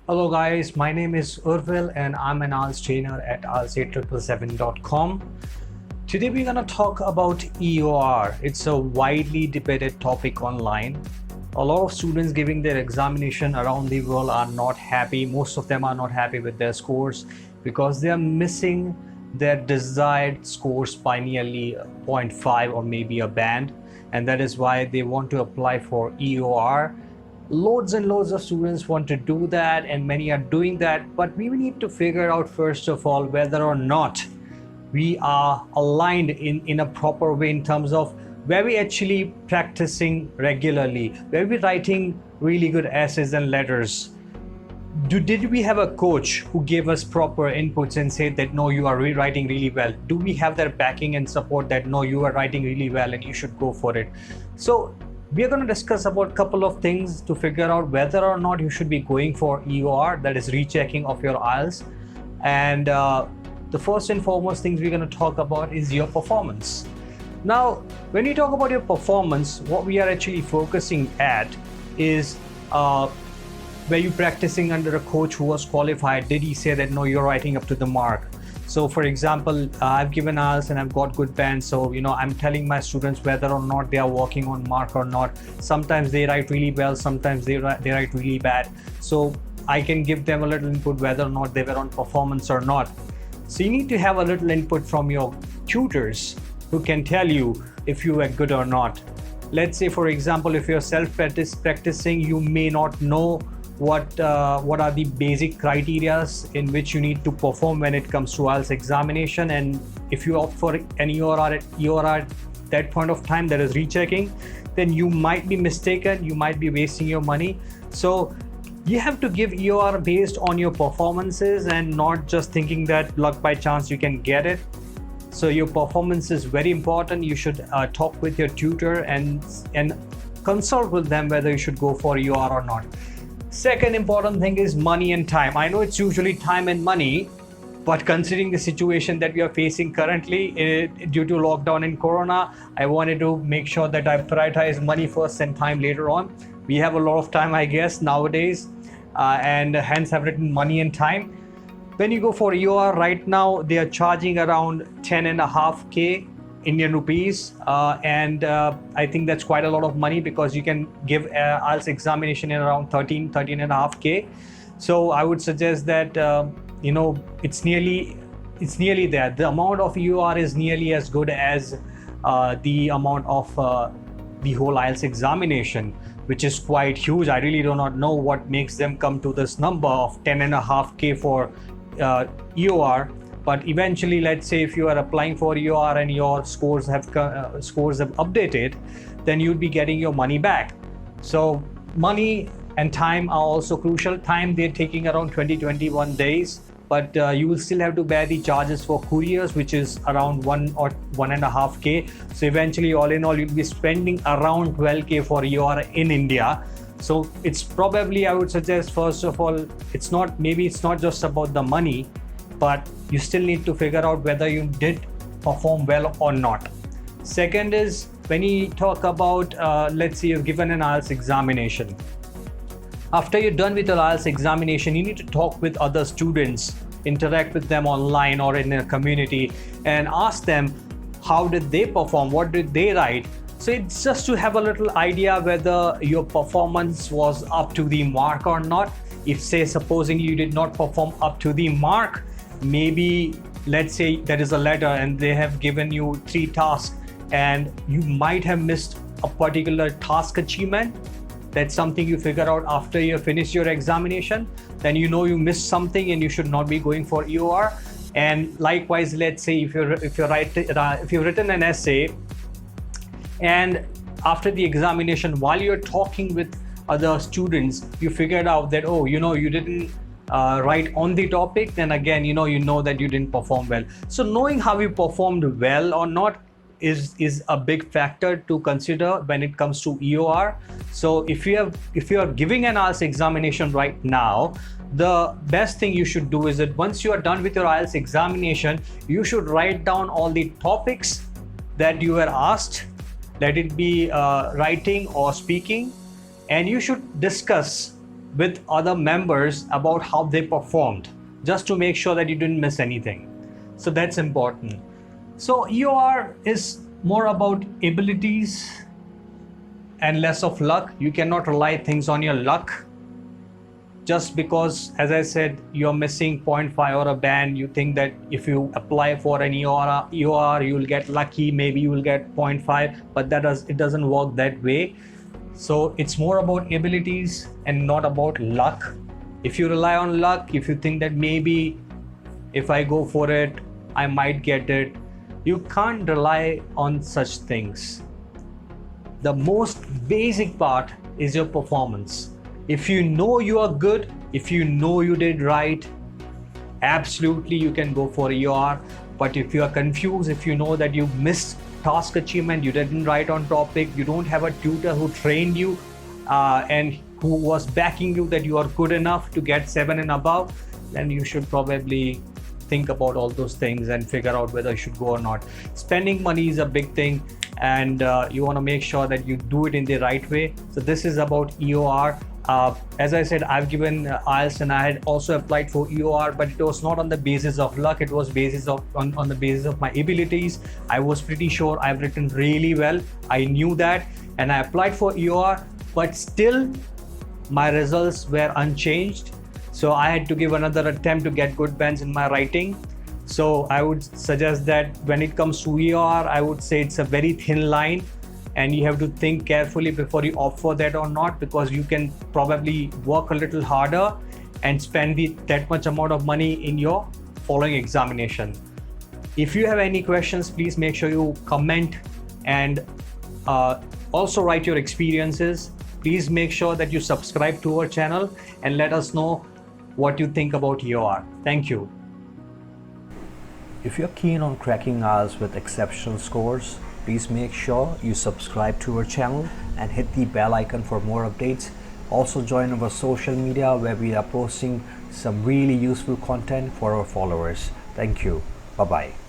Hello guys, my name is Urvil and I'm an IELTS trainer at IELTS777.com. Today we're going to talk about EOR. It's a widely debated topic online. A lot of students giving their examination around the world are not happy. Most of them are not happy with their scores because they are missing their desired scores by nearly 0.5 or maybe a band, and that is why they want to apply for EOR. Loads and loads of students want to do that and many are doing that, but we need to figure out first of all whether or not we are aligned in a proper way in terms of where we actually practicing regularly, where we writing really good essays and letters. Did we have a coach who gave us proper inputs and said that no, you are rewriting really well? Do we have their backing and support that no, you are writing really well and you should go for it? So we are going to discuss about a couple of things to figure out whether or not you should be going for EOR, that is rechecking of your IELTS. And the first and foremost things we're going to talk about is your performance. Now, when you talk about your performance, what we are actually focusing at is were you practicing under a coach who was qualified? Did he say that no, you're writing up to the mark? So for example, I've given IELTS and I've got good bands, so I'm telling my students whether or not they are working on mark or not. Sometimes they write really well, sometimes they write really bad, so I can give them a little input whether or not they were on performance or not. So you need to have a little input from your tutors who can tell you if you are good or not. Let's say for example, if you're self-practicing, you may not know what are the basic criteria in which you need to perform when it comes to IELTS examination, and if you opt for an EOR at that point of time, that is rechecking, then you might be mistaken, you might be wasting your money. So you have to give EOR based on your performances and not just thinking that luck by chance you can get it. So your performance is very important. You should talk with your tutor and consult with them whether you should go for EOR or not. Second important thing is money and time. I know it's usually time and money, but considering the situation that we are facing currently due to lockdown and corona, I wanted to make sure that I prioritize money first and time later on. We have a lot of time, I guess, nowadays, and hence I've written money and time. When you go for EOR right now, they are charging around 10.5K Indian rupees, and I think that's quite a lot of money because you can give IELTS examination in around 13.5K. So I would suggest that it's nearly there. The amount of EOR is nearly as good as the amount of the whole IELTS examination, which is quite huge. I really do not know what makes them come to this number of 10.5K for EOR. But eventually, let's say if you are applying for EOR and your scores have updated, then you'd be getting your money back. So money and time are also crucial. Time, they're taking around 20-21 days, but you will still have to bear the charges for couriers, which is around 1 or 1.5K. So eventually, all in all, you'll be spending around 12K for EOR in India. So it's probably, I would suggest, first of all, it's not just about the money, but you still need to figure out whether you did perform well or not. Second is when you talk about, let's say you've given an IELTS examination. After you're done with your IELTS examination, you need to talk with other students, interact with them online or in a community, and ask them how did they perform, what did they write. So it's just to have a little idea whether your performance was up to the mark or not. If supposing you did not perform up to the mark, maybe let's say there is a letter and they have given you 3 tasks and you might have missed a particular task achievement. That's something you figure out after you finish your examination. Then you missed something and you should not be going for EOR. And likewise, let's say if you've written an essay and after the examination, while you're talking with other students, you figured out that you didn't write on the topic, then again you know that you didn't perform well. So knowing how you performed well or not is a big factor to consider when it comes to EOR. So if you are giving an IELTS examination right now, the best thing you should do is that once you are done with your IELTS examination, you should write down all the topics that you were asked, let it be writing or speaking, and you should discuss with other members about how they performed, just to make sure that you didn't miss anything. So that's important. So EOR is more about abilities and less of luck. You cannot rely things on your luck. Just because, as I said, you're missing 0.5 or a band, you think that if you apply for an EOR, you'll get lucky, maybe you will get 0.5, but it doesn't work that way. So it's more about abilities and not about luck. If you rely on luck, if you think that maybe if I go for it, I might get it, you can't rely on such things. The most basic part is your performance. If you know you are good, if you know you did right, absolutely you can go for EOR. But if you are confused, if you know that you missed task achievement, you didn't write on topic, you don't have a tutor who trained you and who was backing you that you are good enough to get 7 and above, then you should probably think about all those things and figure out whether you should go or not. Spending money is a big thing, and you want to make sure that you do it in the right way. So this is about EOR. As I said, I've given IELTS and I had also applied for EOR, but it was not on the basis of luck. It was on the basis of my abilities. I was pretty sure I've written really well. I knew that, and I applied for EOR, but still my results were unchanged. So I had to give another attempt to get good bands in my writing. So I would suggest that when it comes to EOR, I would say it's a very thin line, and you have to think carefully before you opt for that or not, because you can probably work a little harder and spend that much amount of money in your following examination. If you have any questions, please make sure you comment and also write your experiences. Please make sure that you subscribe to our channel and let us know what you think about EOR. Thank you. If you're keen on cracking IELTS with exceptional scores, please make sure you subscribe to our channel and hit the bell icon for more updates. Also join our social media where we are posting some really useful content for our followers. Thank you. Bye-bye.